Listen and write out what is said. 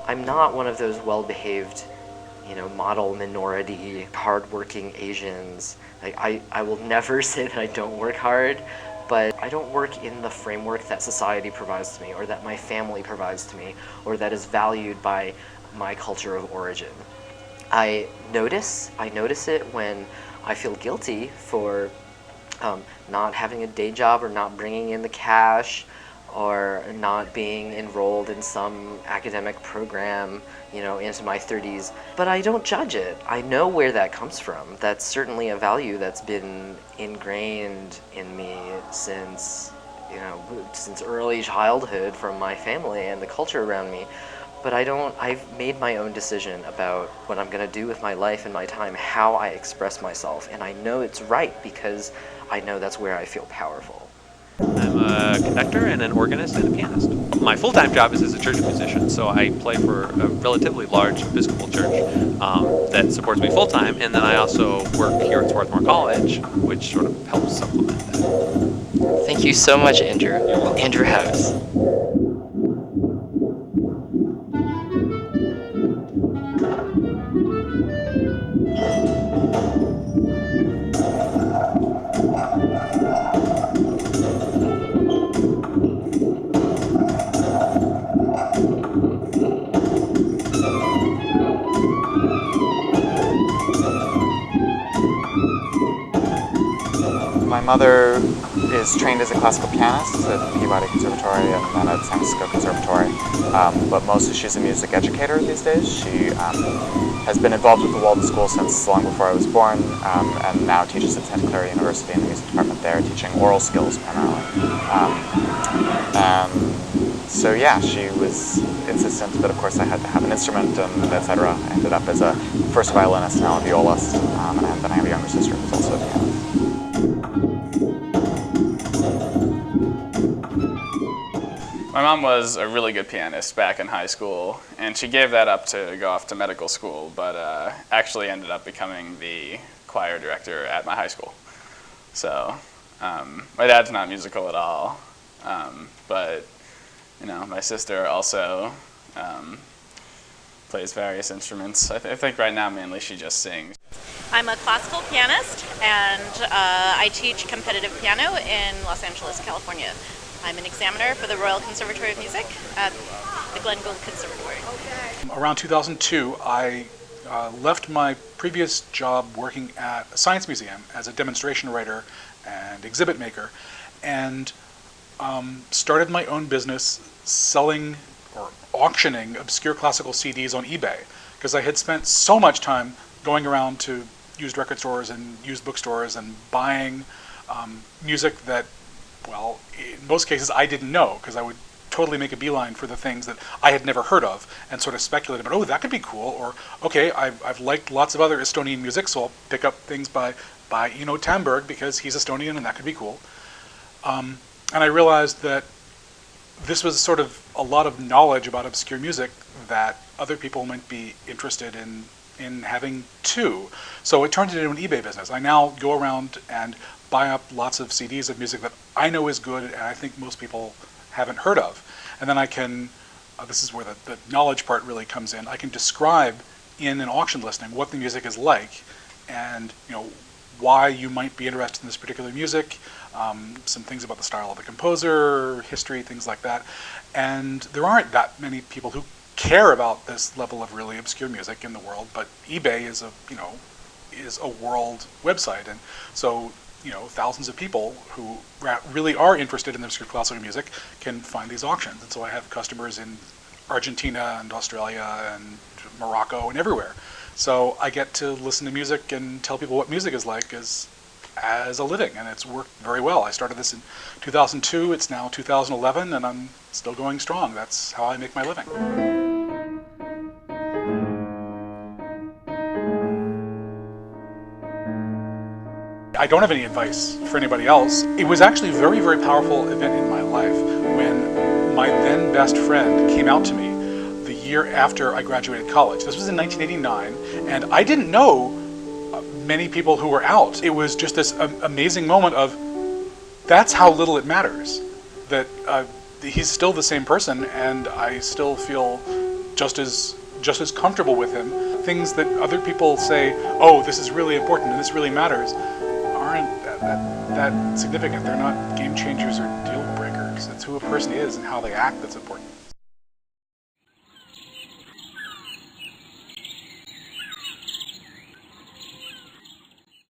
I'm not one of those well-behaved, model minority, hardworking Asians. Like, I will never say that I don't work hard, but I don't work in the framework that society provides to me, or that my family provides to me, or that is valued by my culture of origin. I notice it when I feel guilty for not having a day job, or not bringing in the cash, or not being enrolled in some academic program, into my 30s. But I don't judge it. I know where that comes from. That's certainly a value that's been ingrained in me since early childhood, from my family and the culture around me. But I've made my own decision about what I'm going to do with my life and my time, how I express myself. And I know it's right because I know that's where I feel powerful. I'm a conductor and an organist and a pianist. My full-time job is as a church musician, so I play for a relatively large Episcopal church that supports me full-time, and then I also work here at Swarthmore College, which sort of helps supplement that. Thank you so much, Andrew. Andrew House. My mother is trained as a classical pianist at Peabody Conservatory and then at San Francisco Conservatory, but mostly she's a music educator these days. She has been involved with the Walden School since long before I was born, and now teaches at Santa Clara University in the music department there, teaching oral skills primarily. And so yeah, she was insistent that of course I had to have an instrument and etc. I ended up as a first violinist, now a violist, and then I have a younger sister who's also a pianist. My mom was a really good pianist back in high school, and she gave that up to go off to medical school, but actually ended up becoming the choir director at my high school. So my dad's not musical at all, but my sister also plays various instruments. I think right now mainly she just sings. I'm a classical pianist, and I teach competitive piano in Los Angeles, California. I'm an examiner for the Royal Conservatory of Music at the Glenn Gould Conservatory. Around 2002, I left my previous job working at a science museum as a demonstration writer and exhibit maker, and started my own business selling or auctioning obscure classical CDs on eBay, because I had spent so much time going around to used record stores and used bookstores and buying music that, well, in most cases I didn't know, because I would totally make a beeline for the things that I had never heard of and sort of speculate about, oh, that could be cool, or okay, I've liked lots of other Estonian music, so I'll pick up things by Eno Tamberg because he's Estonian and that could be cool. And I realized that this was sort of a lot of knowledge about obscure music that other people might be interested in having too. So it turned into an eBay business. I now go around and buy up lots of CDs of music that I know is good and I think most people haven't heard of. And then I can, this is where the knowledge part really comes in, I can describe in an auction listing what the music is like and why you might be interested in this particular music, some things about the style of the composer, history, things like that. And there aren't that many people who care about this level of really obscure music in the world, but eBay is a world website, and so thousands of people who really are interested in obscure classical music can find these auctions. And so I have customers in Argentina and Australia and Morocco and everywhere. So I get to listen to music and tell people what music is like as a living, and it's worked very well. I started this in 2002, it's now 2011, and I'm still going strong. That's how I make my living. I don't have any advice for anybody else. It was actually a very, very powerful event in my life when my then best friend came out to me the year after I graduated college. This was in 1989, and I didn't know many people who were out. It was just this amazing moment of, that's how little it matters. That he's still the same person, and I still feel just as comfortable with him. Things that other people say, oh, this is really important and this really matters, aren't that significant. They're not game changers or deal breakers. It's who a person is and how they act that's important.